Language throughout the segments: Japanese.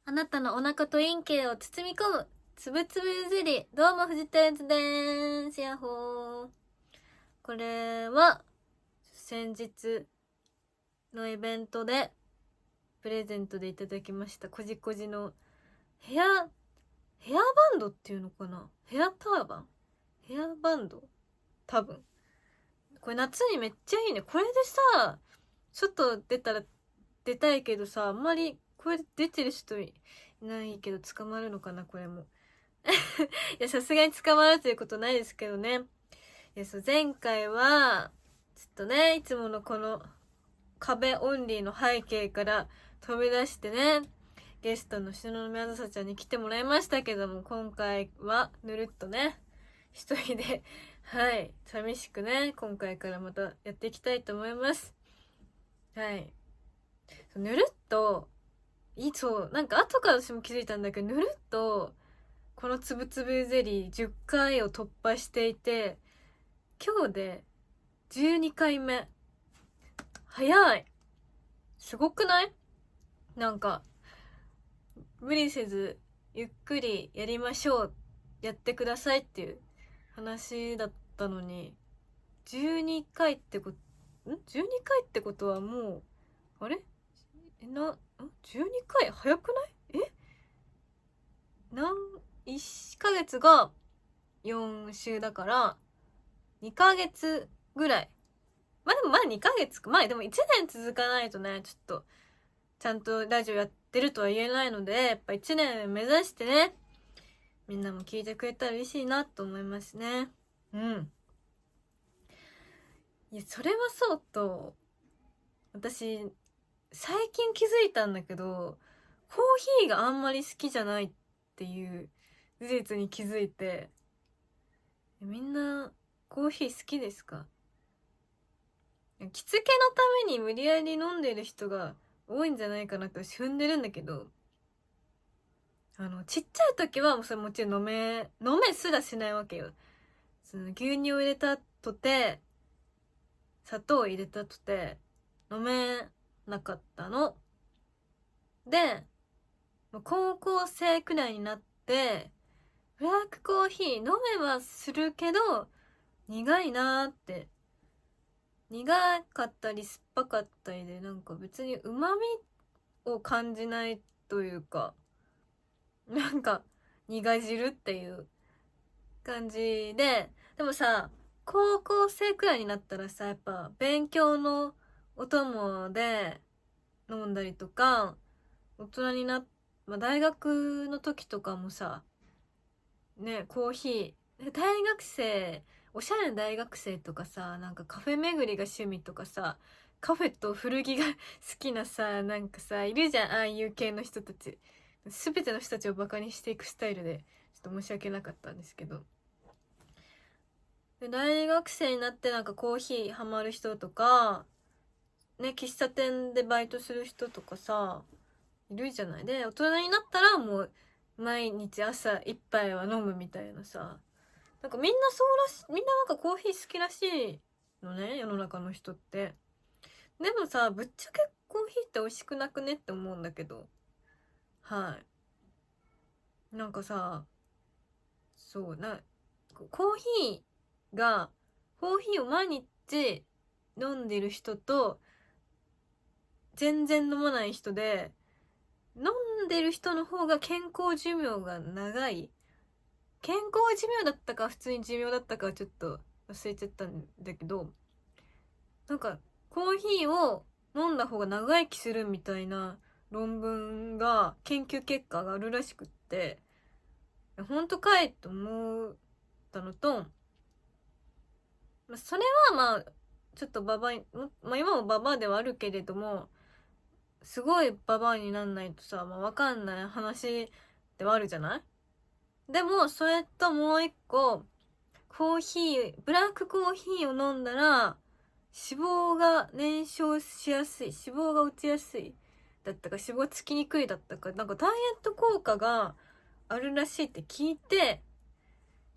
あなたのお腹と陰茎を包み込むつぶつぶゼリー。どうも、藤田ゆずでーす。やっほー。これは先日のイベントでプレゼントでいただきましたこじこじのヘアバンドっていうのかな、ヘアターバン、ヘアバンド、多分これ夏にめっちゃいいね。これでさ、外出たら出たいけどさ、あんまりこれで出てる人いないけど捕まるのかな、これも。いや、さすがに捕まるということないですけどね。いや、そう、前回はちょっとね、いつものこの壁オンリーの背景から飛び出してね、ゲストの篠宮あさちゃんに来てもらいましたけども、今回はぬるっとね、一人ではい、寂しくね、今回からまたやっていきたいと思います。はい、ぬるっとそう、なんか後から私も気づいたんだけど、ぬるっとこのつぶつぶゼリー10回を突破していて、今日で12回目。早い。すごくない？なんか無理せずゆっくりやりましょう、やってくださいっていう話だったのに、12回ってこと12回ってことはもうあれ12回早くない？1ヶ月が4週だから2ヶ月ぐらい。まあでもまあ2ヶ月か。まあでも1年続かないとね、ちょっとちゃんとラジオやってるとは言えないので、やっぱ1年目指してね、みんなも聞いてくれたら嬉しいなと思いますね。うん。いや、それはそうと、私最近気づいたんだけど、コーヒーがあんまり好きじゃないっていう事実に気づいて、みんなコーヒー好きですか？着付けのために無理やり飲んでる人が多いんじゃないかなって私踏んでるんだけど、ちっちゃい時はそれもちろん飲めすらしないわけよ。その牛乳を入れたとて、砂糖を入れたとて飲めなかったので、高校生くらいになってブラックコーヒー飲めはするけど苦いなーって、苦かったり酸っぱかったりで、なんか別に旨味を感じないというか、なんか苦汁っていう感じで。でもさ、高校生くらいになったらさ、やっぱ勉強のお供で飲んだりとか、大人になっ、大学の時とかもさね、コーヒー、大学生、おしゃれな大学生とかさ、なんかカフェ巡りが趣味とかさ、カフェと古着が好きなさ、なんかさ、いるじゃん、ああいう系の人たち。すべての人たちをバカにしていくスタイルで、ちょっと申し訳なかったんですけど。で、大学生になってなんかコーヒーハマる人とか、ね、喫茶店でバイトする人とかさ、いるじゃない。で、大人になったらもう、毎日朝一杯は飲むみたいなさ、なんかみんなみんななんかコーヒー好きらしいのね、世の中の人って。でもさ、ぶっちゃけコーヒーって美味しくなくねって思うんだけど。はい。なんかさ、そうな、コーヒコーヒーを毎日飲んでる人と、全然飲まない人で、飲んでる人の方が健康寿命が長い。健康寿命だったか普通に寿命だったかはちょっと忘れちゃったんだけど、なんかコーヒーを飲んだ方が長生きするみたいな論文が、研究結果があるらしくって、本当かいと思ったのと、それはちょっとババア、今もババアではあるけれども、すごいババアになんないとさ、わかんない話ではあるじゃない。でもそれともう一個、ブラックコーヒーを飲んだら脂肪が燃焼しやすい、脂肪が落ちやすいだったか、脂肪つきにくいだったか、なんかダイエット効果があるらしいって聞いて、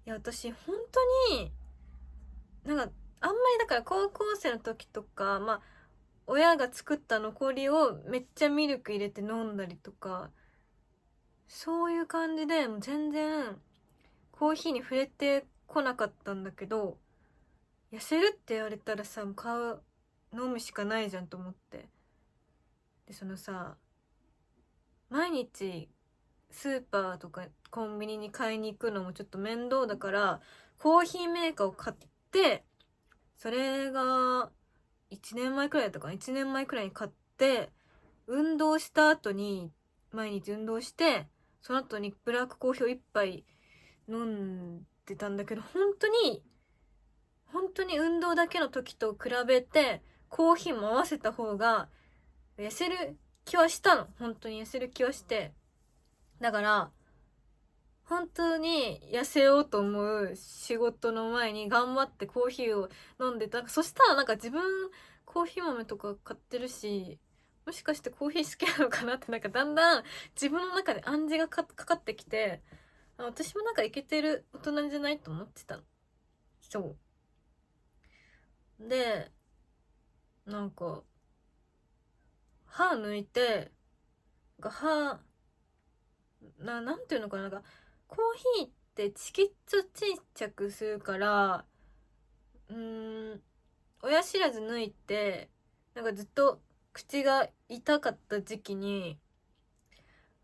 いや私本当になんかあんまり、だから高校生の時とか、親が作った残りをめっちゃミルク入れて飲んだりとかそういう感じでもう全然コーヒーに触れてこなかったんだけど、痩せるって言われたらさ、もう飲むしかないじゃんと思って。でそのさ、毎日スーパーとかコンビニに買いに行くのもちょっと面倒だから、コーヒーメーカーを買って、それが1年前くらいだったかな、1年前くらいに買って、運動した後に、毎日運動して、その後にブラックコーヒーを1杯飲んでたんだけど、本当に運動だけの時と比べて、コーヒーも合わせた方が、痩せる気はしたの。本当に痩せる気はして。だから、本当に痩せようと思う仕事の前に頑張ってコーヒーを飲んでた。そしたらなんか自分、コーヒー豆とか買ってるし、もしかしてコーヒー好きなのかなってなんかだんだん自分の中で暗示がかかってきて、私もなんかイケてる大人じゃないと思ってたの。そう。で、なんか、歯抜いて、なんていうのかな、なんか、コーヒーってチキッとちっちゃくするから、親知らず抜いて、なんかずっと口が痛かった時期に、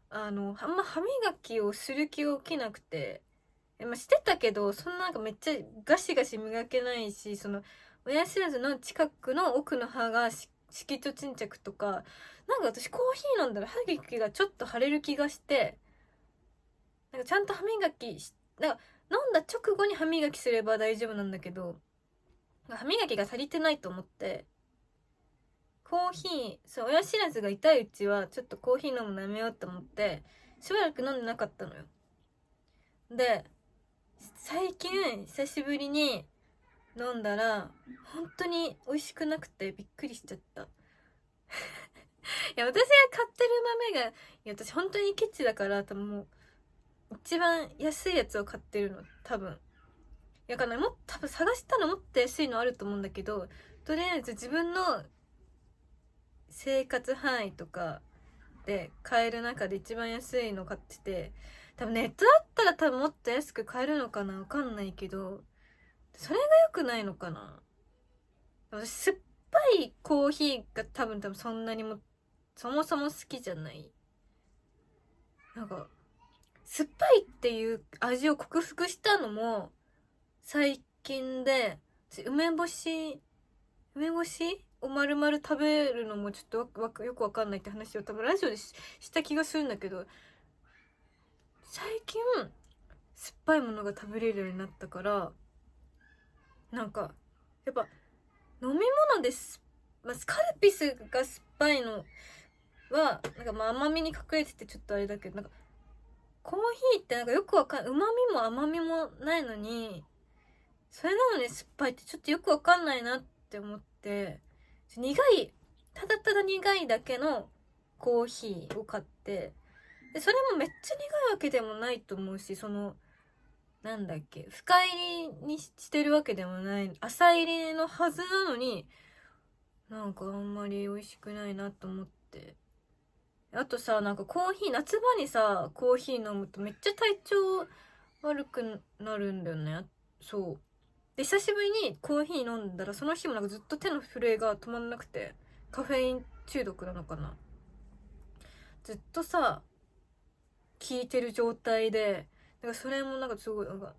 あんま歯磨きをする気が起きなくて、してたけど、そんななんかめっちゃガシガシ磨けないし、その、親知らずの近くの奥の歯が色素沈着とか、なんか私コーヒー飲んだら歯茎がちょっと腫れる気がして、なんかちゃんと歯磨きなんか飲んだ直後に歯磨きすれば大丈夫なんだけど、歯磨きが足りてないと思って、コーヒー、そう、親知らずが痛いうちはちょっとコーヒー飲むのやめようと思って、しばらく飲んでなかったのよ。で、最近久しぶりに飲んだら本当に美味しくなくてびっくりしちゃった。いや、私が買ってる豆が、いや、私本当にケチだから、多分もう一番安いやつを買ってるの、多分。いや、多分探したらもっと安いのあると思うんだけど、とりあえず自分の生活範囲とかで買える中で一番安いの買ってて、多分ネットだったら多分もっと安く買えるのかな、わかんないけど、それが良くないのかな。私酸っぱいコーヒーが多分そんなにもそもそも好きじゃない。なんか酸っぱいっていう味を克服したのも最近で、梅干しを丸々食べるのもちょっとよくわかんないって話を多分ラジオでした気がするんだけど、最近酸っぱいものが食べれるようになったから、なんかやっぱ飲み物です、スカルピスが酸っぱいのはなんか甘みに隠れててちょっとあれだけど、なんかコーヒーってなんかよくわかんない、旨味も甘みもないのに、それなのに酸っぱいってちょっとよくわかんないなって思って、ただただ苦いだけのコーヒーを買って、でそれもめっちゃ苦いわけでもないと思うし、そのなんだっけ、深入りにしてるわけでもない、浅入りのはずなのに、なんかあんまり美味しくないなと思って。あとさ、なんかコーヒー、夏場にさコーヒー飲むとめっちゃ体調悪くなるんだよね。そう。で、久しぶりにコーヒー飲んだら、その日もなんかずっと手の震えが止まんなくて、カフェイン中毒なのかな。ずっとさ、効いてる状態で、だからそれもなんかすごい、なんか、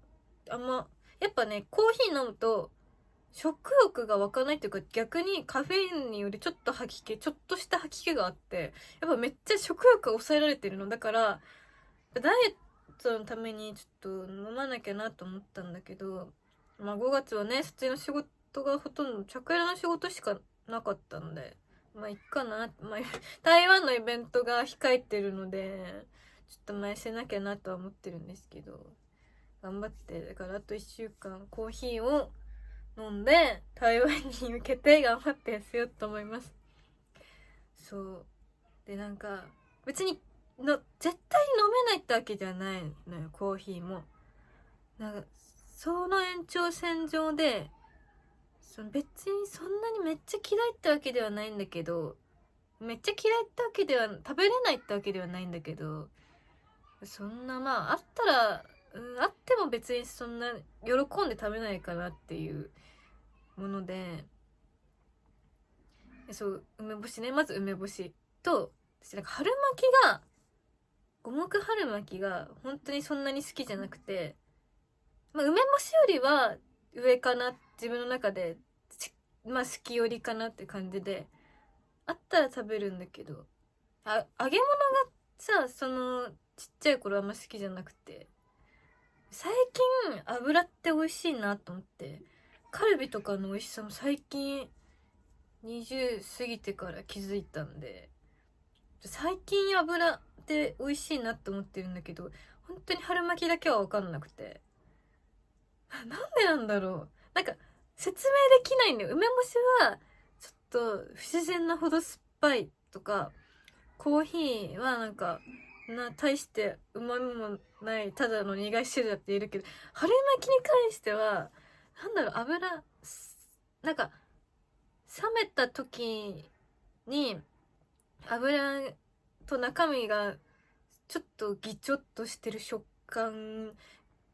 あんま、やっぱね、コーヒー飲むと、食欲が湧かないっていうか、逆にカフェインによりちょっとした吐き気があって、やっぱめっちゃ食欲が抑えられてるの。だから、ダイエットのためにちょっと飲まなきゃなと思ったんだけど、5月はね、撮影の仕事がほとんど着用の仕事しかなかったんで、いっかな。台湾のイベントが控えてるので、ちょっと前せなきゃなとは思ってるんですけど、頑張って、だからあと1週間コーヒーを飲んで、台湾に向けて頑張って痩せようと思います。そう。で、なんか、別に絶対飲めないってわけじゃないのよ、コーヒーも。なんか、その延長線上で、別にそんなにめっちゃ嫌いってわけではないんだけど、めっちゃ嫌いってわけでは、食べれないってわけではないんだけど、そんなまああったら、あっても別にそんな喜んで食べないかなっていうもので、そう梅干しね、まず梅干しと、私なんか春巻きが、五目春巻きが本当にそんなに好きじゃなくて、まあ、梅干しよりは上かな、自分の中でまあ好きよりかなって感じで、あったら食べるんだけど、揚げ物がさ、そのちっちゃい頃あんま好きじゃなくて、最近油って美味しいなと思って、カルビとかの美味しさも最近20過ぎてから気づいたんで、最近油って美味しいなって思ってるんだけど、本当に春巻きだけは分かんなくて、なんでなんだろう、なんか説明できないんだよ。梅干しはちょっと不自然なほど酸っぱいとか、コーヒーはなんか大してうまみもないただの苦い汁だって言えるけど、春巻きに関してはなんだろう、油なんか冷めた時に油と中身がちょっとギチョッとしてる食感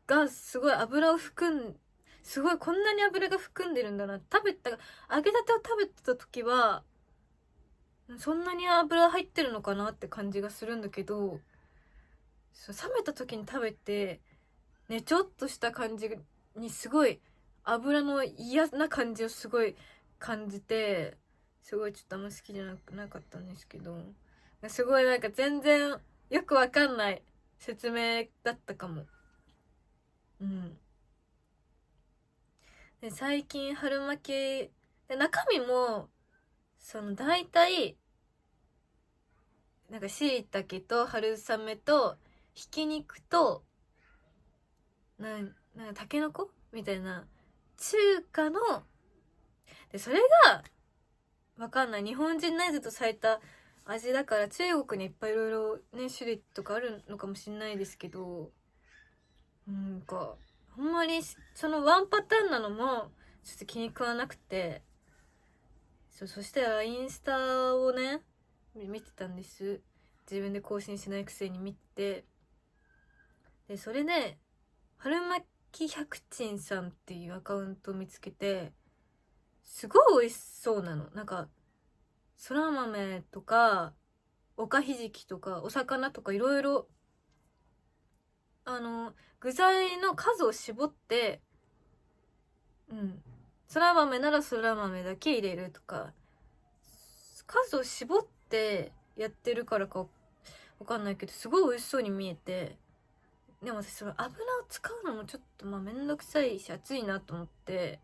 がすごい油を含ん、すごいこんなに油が含んでるんだな。揚げたてを食べてた時はそんなに油入ってるのかなって感じがするんだけど、冷めた時に食べてね、ちょっとした感じにすごい油の嫌な感じをすごい感じて、すごいちょっとあんま好きじゃなかったんですけど、すごいなんか全然よくわかんない説明だったかも。うん。で最近春巻きで、中身もその大体なんか椎茸と春雨とひき肉となんかタケノコみたいな中華の、でそれがわかんない、日本人内図とされた味だから中国にいっぱいいろいろね種類とかあるのかもしれないですけど、なんかあんまりそのワンパターンなのもちょっと気に食わなくて、そしたらインスタをね見てたんです。自分で更新しないくせに見て、でそれで春巻き百珍さんっていうアカウントを見つけて、すごい美味しそうなの。なんかそら豆とかおかひじきとかお魚とかいろいろ具材の数を絞って、そら豆ならそら豆だけ入れるとか、数を絞ってやってるからかわかんないけど、すごい美味しそうに見えて、でも私その油を使うのもちょっとめんどくさいし熱いなと思って、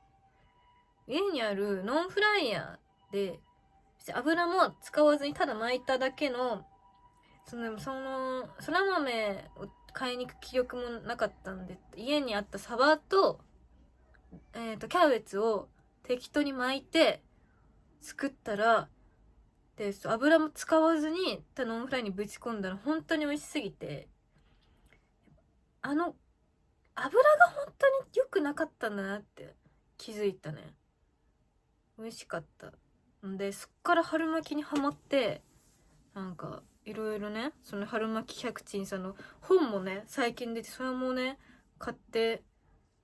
家にあるノンフライヤーで油も使わずにただ巻いただけの、そのそら豆を買いに行く気力もなかったんで、家にあったサバとキャベツを適当に巻いて作ったら、で油も使わずにノンフライにぶち込んだら本当に美味しすぎて、油が本当に良くなかったんだなって気づいたね。美味しかったんで、そっから春巻きにハマって、なんかいろいろね、その春巻き百珍さんの本もね最近出て、それもね買って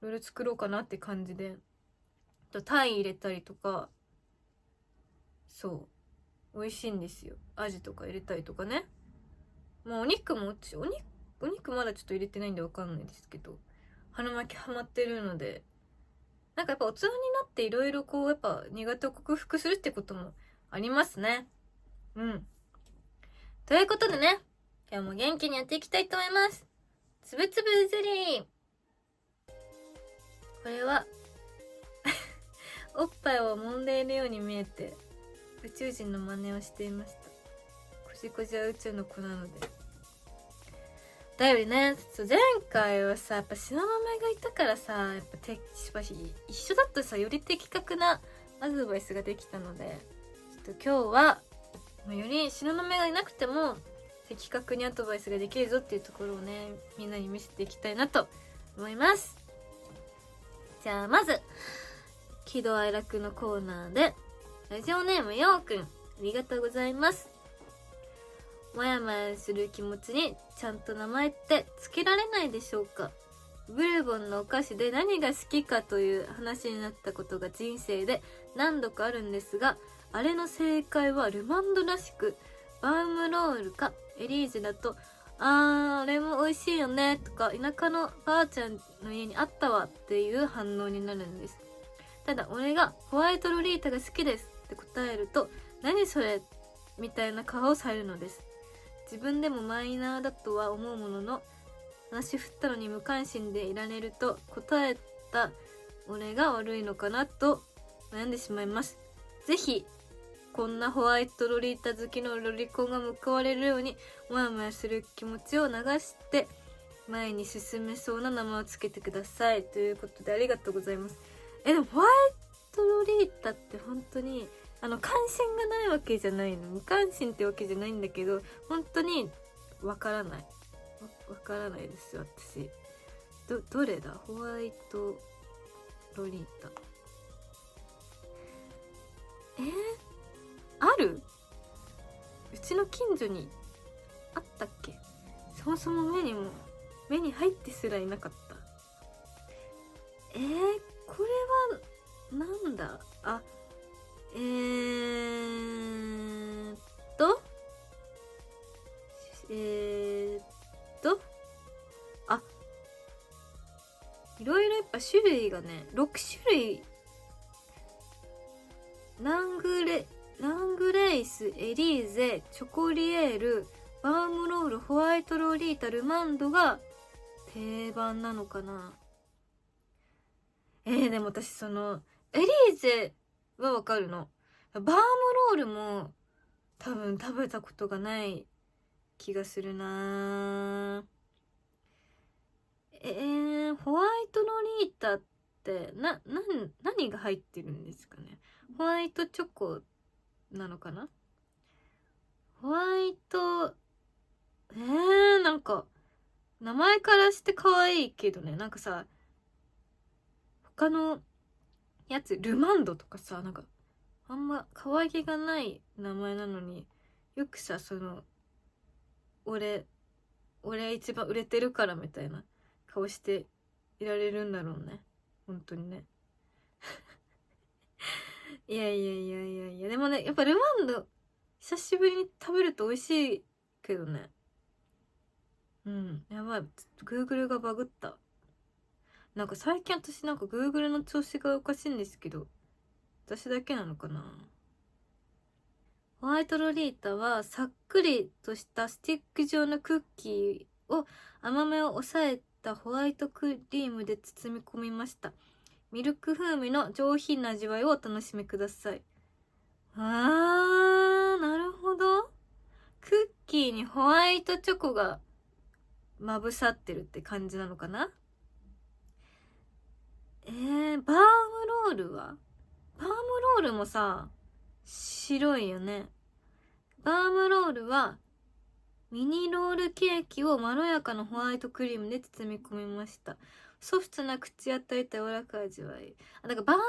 いろいろ作ろうかなって感じで、タイ入れたりとか、そう美味しいんですよ。アジとか入れたりとかね。まあお肉もお肉まだちょっと入れてないんでわかんないですけど、春巻きハマってるので、なんかやっぱ大人になっていろいろこうやっぱ苦手を克服するってこともありますね。ということでね、今日も元気にやっていきたいと思います。つぶつぶゼリー。これはおっぱいを揉んでいるように見えて宇宙人の真似をしていました。こじこじは宇宙の子なので。だよりね、前回はさ、やっぱ東雲がいたからさ、やっぱ一緒だとさ、より的確なアドバイスができたので、ちょっと今日はより東雲がいなくても的確にアドバイスができるぞっていうところをね、みんなに見せていきたいなと思います。じゃあまず喜怒哀楽のコーナーで、ラジオネームようくん、ありがとうございます。もやもやする気持ちにちゃんと名前ってつけられないでしょうか。ブルボンのお菓子で何が好きかという話になったことが人生で何度かあるんですが、あれの正解はルマンドらしく、バウムロールかエリーゼだと、あれも美味しいよねとか、田舎のばあちゃんの家にあったわっていう反応になるんです。ただ俺がホワイトロリータが好きですって答えると、何それみたいな顔をされるのです。自分でもマイナーだとは思うものの、話振ったのに無関心でいられると答えた俺が悪いのかなと悩んでしまいます。ぜひこんなホワイトロリータ好きのロリコンが報われるように、もやもやする気持ちを流して前に進めそうな名前をつけてくださいということで、ありがとうございます。でもホワイトロリータって本当に関心がないわけじゃないの、無関心ってわけじゃないんだけど、本当にわからないです私。どれだ、ホワイトロリータ、ある？うちの近所にあったっけ？そもそも目に入ってすらいなかった。これはなんだ、いろいろやっぱ種類がね、6種類。ラングレイス、エリーゼ、チョコリエール、バームロール、ホワイトロリータ、ルマンドが定番なのかな。でも私エリーゼはわかるの。バームロールも多分食べたことがない気がするな。ホワイトロリータって何が入ってるんですかね。ホワイトチョコなのかな。ホワイトなんか名前からして可愛いけどね、なんかさ、他のやつルマンドとかさ、なんかあんま可愛げがない名前なのに、よくさ、俺一番売れてるからみたいな顔していられるんだろうね、本当にね。いや、でもね、やっぱルマンド久しぶりに食べると美味しいけどね。やばい、Google がバグった。なんか最近私なんか Google の調子がおかしいんですけど、私だけなのかな。ホワイトロリータはさっくりとしたスティック状のクッキーを甘めを抑えたホワイトクリームで包み込みました。ミルク風味の上品な味わいをお楽しみください。なるほど。クッキーにホワイトチョコがまぶさってるって感じなのかな。バームロールは？バームロールもさ、白いよね。バームロールはミニロールケーキをまろやかなホワイトクリームで包み込みました。ソフトな口当たりと柔らかい味わい。だからバーム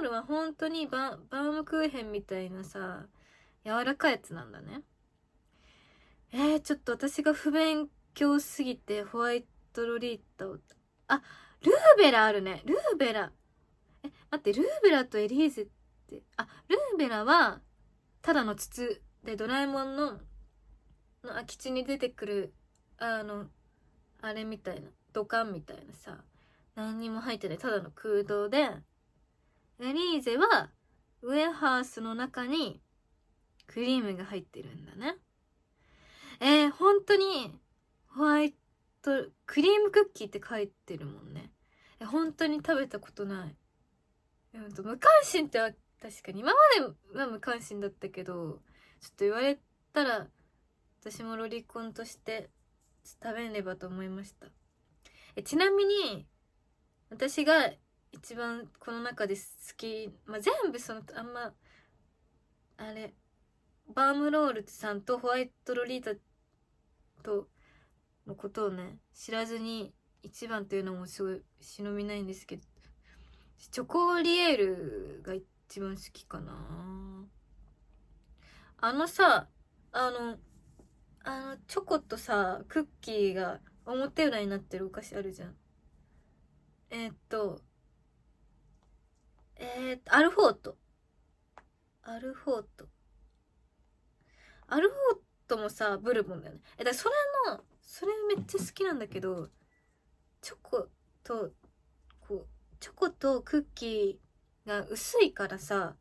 ロールは本当にバームクーヘンみたいなさ、柔らかいやつなんだね。ちょっと私が不勉強すぎてホワイトロリータを、ルーベラあるね。ルーベラ。待って、ルーベラとエリーゼって、ルーベラはただの筒で、ドラえもんの空き地に出てくるあれみたいな、土管みたいなさ、何にも入ってないただの空洞で、エリーゼはウエハースの中にクリームが入ってるんだね。本当にホワイトクリームクッキーって書いてるもんね。本当に食べたことない。無関心っては確かに今までは無関心だったけど、ちょっと言われたら私もロリコンとして食べればと思いました。ちなみに私が一番この中で好き、全部あんまバームロールさんとホワイトロリータとのことをね知らずに一番というのもすごい忍びないんですけど、チョコリエールが一番好きかな。チョコとさクッキーが表裏になってるお菓子あるじゃん。アルフォート。アルフォート。アルフォートもさ、ブルボンだよね。だからそれめっちゃ好きなんだけど、チョコと、チョコとクッキーが薄いからさ、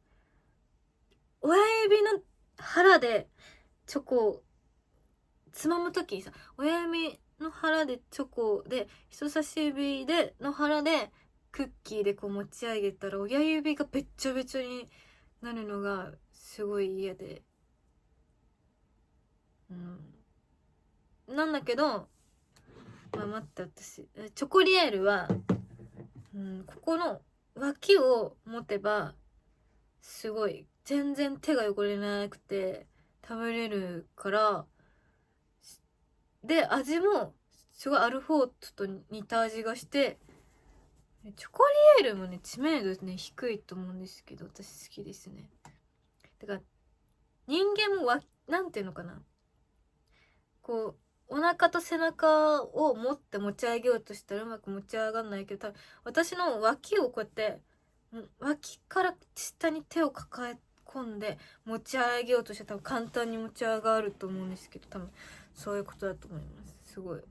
親指の腹でチョコをつまむときにさ、親指の腹でチョコで、人差し指での腹でクッキーでこう持ち上げたら、親指がべっちょべちょになるのがすごい嫌で。なんだけど、待って私、チョコリエールは、ここの脇を持てば、すごい、全然手が汚れなくて食べれるから、で、味も、すごいアルフォートと似た味がして、チョコリエールもね、知名度ね、低いと思うんですけど、私好きですね。だから、人間もなんていうのかな。こう、お腹と背中を持って持ち上げようとしたらうまく持ち上がんないけど、多分私の脇をこうやって、脇から下に手を抱え込んで持ち上げようとして多分簡単に持ち上がると思うんですけど、多分そういうことだと思います。すごい。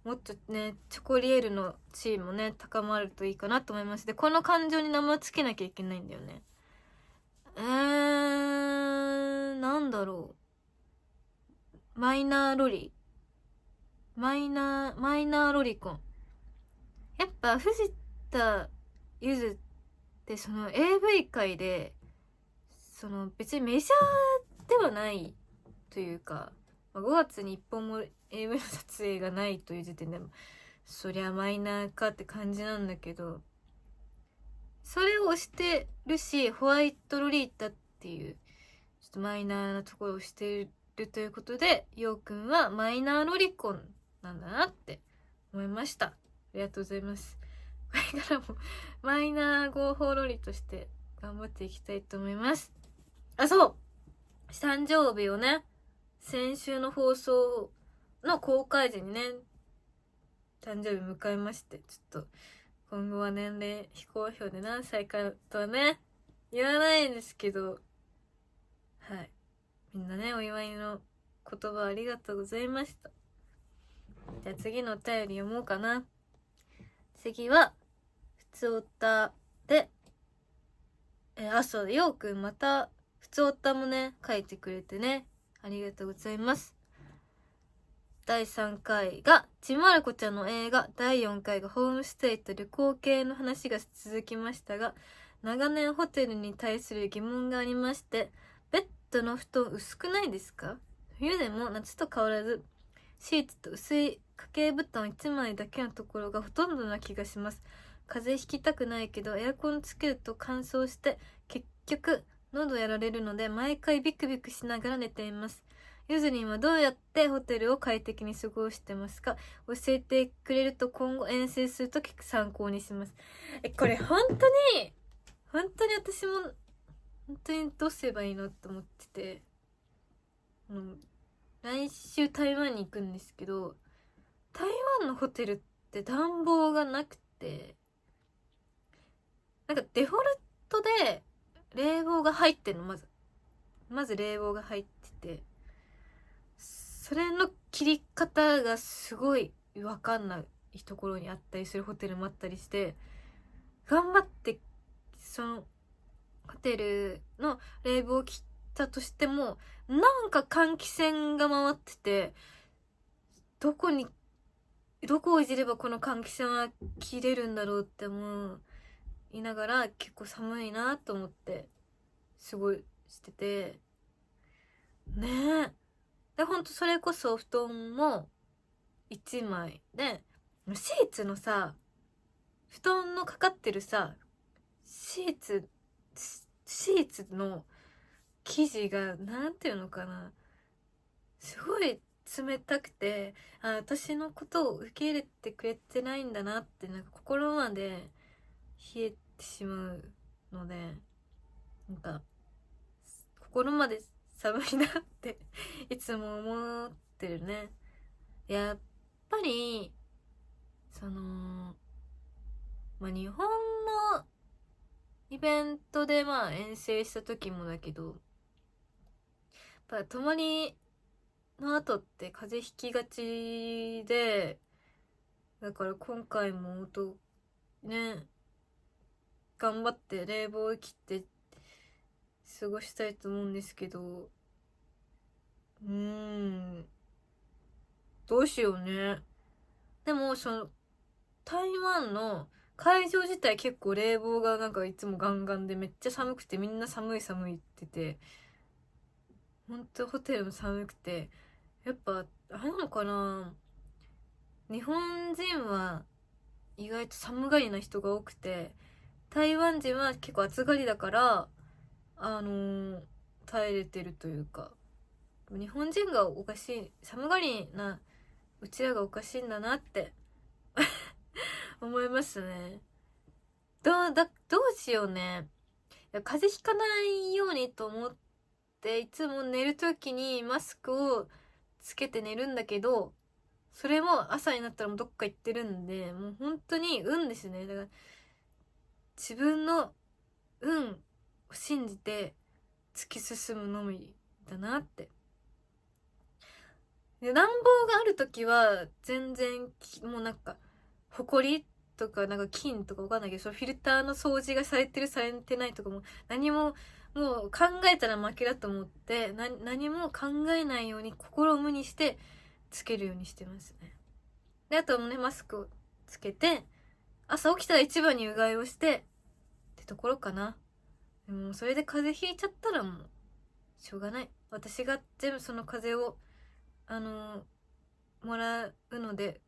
もっとね、チョコリエールの地位もね、高まるといいかなと思います。で、この感情に名前つけなきゃいけないんだよね。なんだろう。マイナーロリマイナーロリコン。やっぱ藤田ゆずってその AV 界でその別にメジャーではないというか、5月に1本も AV の撮影がないという時点でもそりゃマイナーかって感じなんだけど、それを推してるし、ホワイトロリータっていうちょっとマイナーなところをしてるということで、ようくんはマイナーロリコンなんだなって思いました。ありがとうございます。これからもマイナー合法ロリとして頑張っていきたいと思います。そう、誕生日をね、先週の放送の公開時にね、誕生日迎えまして、ちょっと今後は年齢非公表で何歳かとはね言わないんですけど、はい、みんなね、お祝いの言葉ありがとうございました。じゃあ次のお便り読もうかな。次はふつおたで、そう、ようくんまたふつおたもね書いてくれてね、ありがとうございます。第3回がちまる子ちゃんの映画、第4回がホームステイと旅行系の話が続きましたが、長年ホテルに対する疑問がありまして、ベッドの布団薄くないですか？冬でも夏と変わらずシーツと薄い掛け布団1枚だけのところがほとんどな気がします。風邪ひきたくないけどエアコンつけると乾燥して結局喉やられるので毎回ビクビクしながら寝ています。ゆずりんはどうやってホテルを快適に過ごしてますか？教えてくれると今後遠征するとき参考にします。これ本当に私も本当にどうすればいいのって思ってて、来週台湾に行くんですけど、台湾のホテルって暖房がなくて、なんかデフォルトで冷房が入ってんの。まず冷房が入ってて、それの切り方がすごい分かんないところにあったりするホテルもあったりして、頑張ってそのホテルの冷房を切ったとしてもなんか換気扇が回ってて、どこをいじればこの換気扇は切れるんだろうって思いながら、結構寒いなと思ってすごいしててねえ。で、ほんとそれこそ布団も1枚で、シーツのさ、布団のかかってるさ、シーツの生地がなんていうのかな、すごい冷たくて、私のことを受け入れてくれてないんだなって、なんか心まで冷えてしまうので、なんか心まで寒いなっていつも思っってるね。やっぱり日本のイベントで遠征した時もだけど、やっぱ泊まりの後って風邪ひきがちで、だから今回もね、頑張って冷房を切って過ごしたいと思うんですけど、どうしようね。でも台湾の会場自体結構冷房がなんかいつもガンガンでめっちゃ寒くて、みんな寒い寒いって言ってて、ほんとホテルも寒くて、やっぱあれなのかな、日本人は意外と寒がりな人が多くて、台湾人は結構暑がりだから耐えれてるというか、日本人がおかしい、寒がりなうちらがおかしいんだなって思いますね。どうしようね。いや、風邪ひかないようにと思っていつも寝るときにマスクをつけて寝るんだけど、それも朝になったらもうどっか行ってるんで、もう本当に運ですね。だから自分の運を信じて突き進むのみだなって。で、暖房があるときは全然もうなんか埃とかなんか菌とかわかんないけど、そのフィルターの掃除がされてるされてないとかも何ももう考えたら負けだと思って、何も考えないように心を無にしてつけるようにしてますね。で、あともね、マスクをつけて朝起きたら一番にうがいをしてってところかな。でもそれで風邪ひいちゃったらもうしょうがない。私が全部その風邪をもらうので、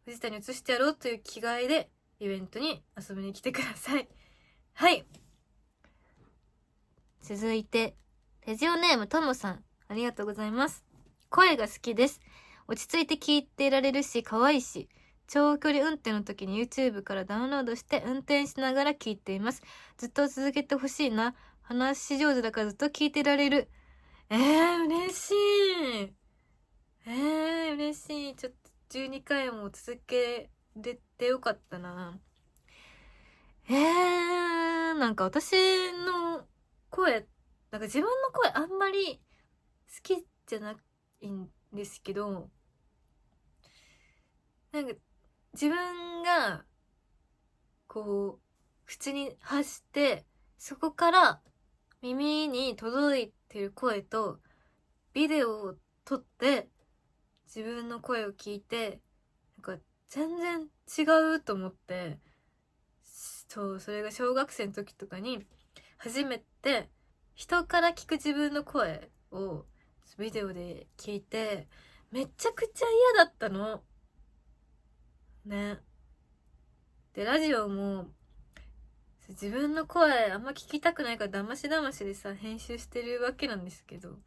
藤田に移してやろうという気概でイベントに遊びに来てください。はい。続いて、ラジオネームともさん、ありがとうございます。声が好きです。落ち着いて聞いていられるし、可愛いし、長距離運転の時に YouTube からダウンロードして運転しながら聞いています。ずっと続けてほしいな。話し上手だからずっと聞いてられる。嬉しい。嬉しい。ちょっと12回も続けれてよかったな。なんか私の声、なんか自分の声あんまり好きじゃないんですけど、なんか自分がこう口に発して、そこから耳に届いてる声とビデオを撮って自分の声を聞いて、なんか全然違うと思って、それが小学生の時とかに初めて人から聞く自分の声をビデオで聞いて、めちゃくちゃ嫌だったのね。で、ラジオも自分の声あんま聞きたくないからだましだましでさ編集してるわけなんですけど、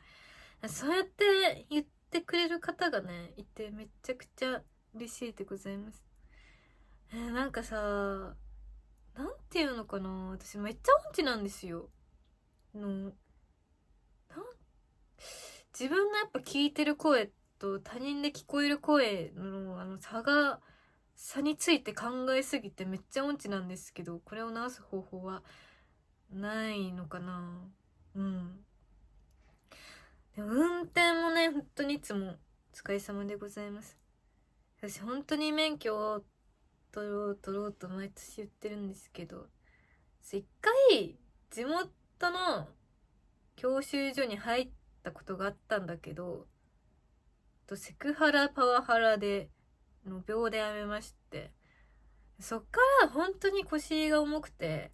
そうやって言ってくれる方がねいて、めちゃくちゃ嬉しいでございます。なんかさ、なんていうのかな、私めっちゃ音痴なんですよ。自分のやっぱ聞いてる声と他人で聞こえる声の差について考えすぎてめっちゃ音痴なんですけど、これを直す方法はないのかな。でも運転もね、本当にいつもお疲れ様でございます。私本当に免許を取ろうと毎年言ってるんですけど、一回地元の教習所に入ったことがあったんだけど、セクハラパワハラで秒でやめまして、そっから本当に腰が重くて、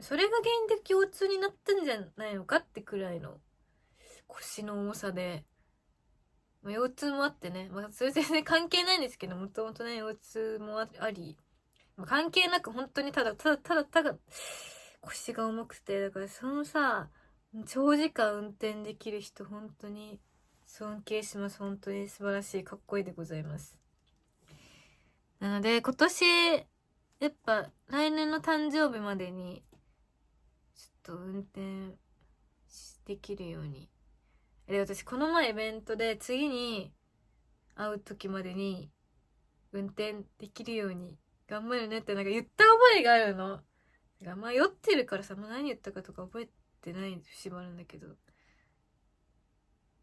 それが原因で腰痛になったんじゃないのかってくらいの腰の重さで、腰痛もあってね、それ全然関係ないんですけど、もともとね腰痛もあり、関係なく本当にただ腰が重くて、だからそのさ、長時間運転できる人本当に尊敬します。本当に素晴らしい、かっこいいでございます。なので今年やっぱ来年の誕生日までにちょっと運転できるようにで、私この前イベントで次に会う時までに運転できるように頑張るねってなんか言った覚えがあるの。迷ってるからさ、もう何言ったかとか覚えてない節もあるんだけど、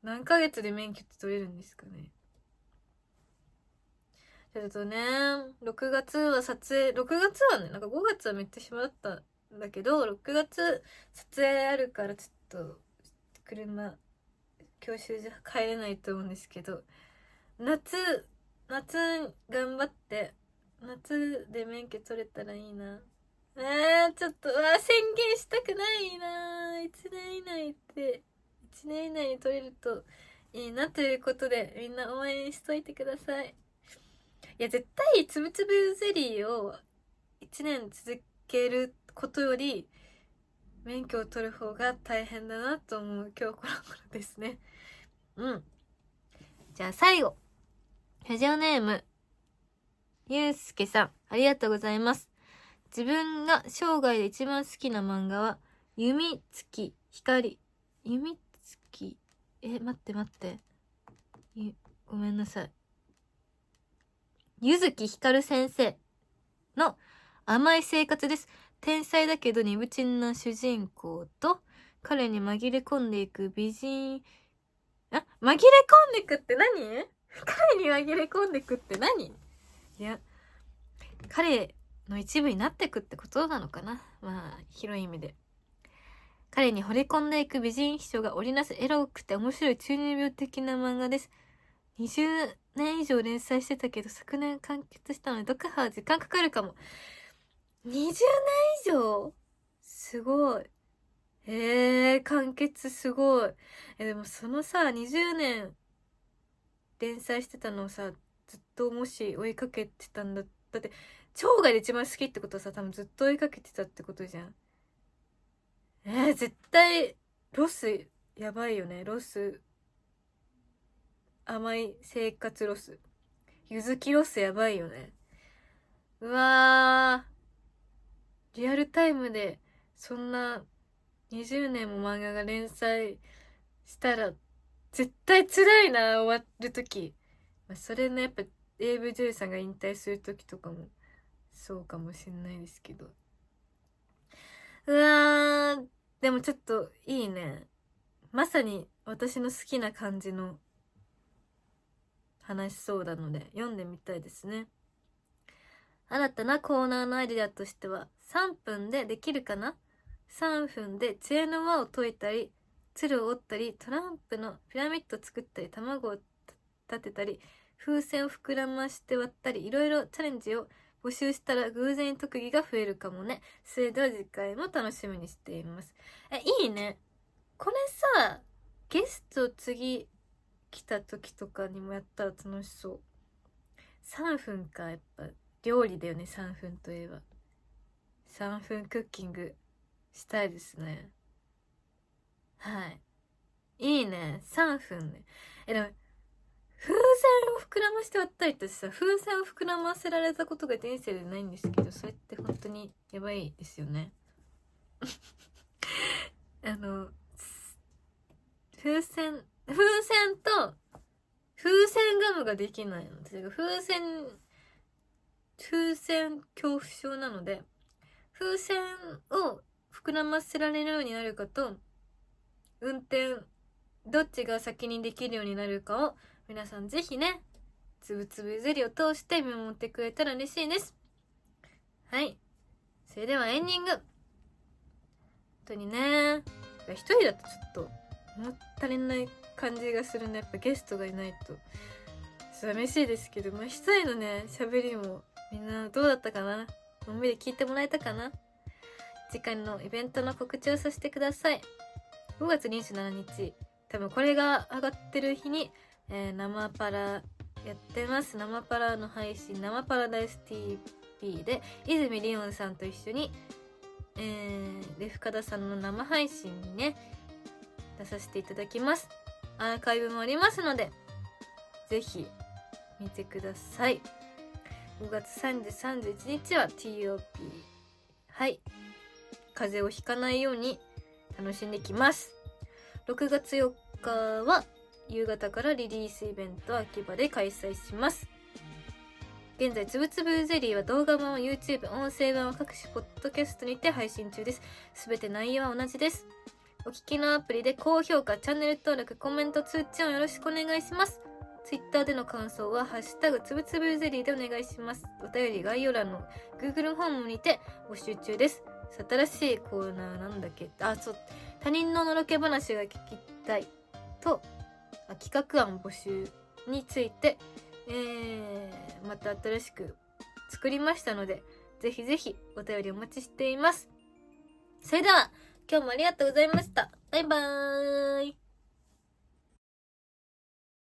何ヶ月で免許って取れるんですかね。ちょっとね、6月は撮影、6月はね、なんか5月はめっちゃ暇だったんだけど、6月撮影あるからちょっと車教習所帰れないと思うんですけど、夏頑張って夏で免許取れたらいいな。ちょっと宣言したくないな。1年以内って1年以内に取れるといいなということで、みんな応援しといてください。いや絶対つぶつぶゼリーを1年続けることより免許を取る方が大変だなと思う今日この頃ですね。じゃあ最後、ラジオネームゆうすけさん、ありがとうございます。自分が生涯で一番好きな漫画は弓月光。弓月、待ってごめんなさい。柚木ひかる先生の甘い生活です。天才だけどにぶちんな主人公と彼に紛れ込んでいく美人、紛れ込んでいくって何？彼に紛れ込んでいくって何？いや、彼の一部になっていくってことなのかな。まあ広い意味で彼に惚れ込んでいく美人秘書が織りなすエロくて面白い中二病的な漫画です。20年以上連載してたけど昨年完結したので読破は時間かかるかも。20年以上？すごい。完結すごい。でもそのさ、20年連載してたのをさ、ずっともし追いかけてたんだって生涯で一番好きってことはさ、多分ずっと追いかけてたってことじゃん。絶対ロスやばいよね。ロス、甘い生活ロス、ゆずきロスやばいよね。うわー、リアルタイムでそんな20年も漫画が連載したら絶対辛いな、終わる時。それね、やっぱ AV 女優さんが引退する時とかもそうかもしんないですけど、うわー、でもちょっといいね。まさに私の好きな感じの話しそうなので読んでみたいですね。新たなコーナーのアイデアとしては、3分でできるかな？ 3 分で杖の輪を解いたり、鶴を折ったり、トランプのピラミッドを作ったり、卵を立てたり、風船を膨らまして割ったり、いろいろチャレンジを募集したら偶然特技が増えるかもね。それでは次回も楽しみにしています。いいね。これさ、ゲスト次来た時とかにもやったら楽しそう。3分か、やっぱ料理だよね、3分といえば。3分クッキングしたいですね。はい。いいね。3分ね。でも、風船を膨らまして割ったりってさ、風船を膨らませられたことが人生でないんですけど、それって本当にやばいですよね。風船と、風船ガムができないの。風船恐怖症なので、風船を膨らませられるようになるかと、運転、どっちが先にできるようになるかを、皆さんぜひね、つぶつぶゼリーを通して見守ってくれたら嬉しいです。はい。それではエンディング。本当にね、一人だとちょっと物足りない感じがするね。やっぱゲストがいないと寂しいですけど、一人のね、喋りもみんなどうだったかな？のんびり聞いてもらえたかな？次回のイベントの告知をさせてください。5月27日、多分これが上がってる日に、生パラやってます。生パラの配信、生パラダイス TV で泉リオンさんと一緒に、で深田さんの生配信にね出させていただきます。アーカイブもありますのでぜひ見てください。5月30、31日は TOP。 はい、風邪をひかないように楽しんできます。6月4日は夕方からリリースイベント秋葉で開催します。現在つぶつぶゼリーは動画版は YouTube、 音声版は各種ポッドキャストにて配信中です。すべて内容は同じです。お聞きのアプリで高評価、チャンネル登録、コメント、通知音よろしくお願いします。Twitter での感想はハッシュタグつぶつぶゼリーでお願いします。お便り概要欄の Google フォームにて募集中です。新しいコーナーなんだっけ、他人ののろけ話が聞きたいと企画案募集について、また新しく作りましたので、ぜひぜひお便りお待ちしています。それでは今日もありがとうございました。バイバーイ。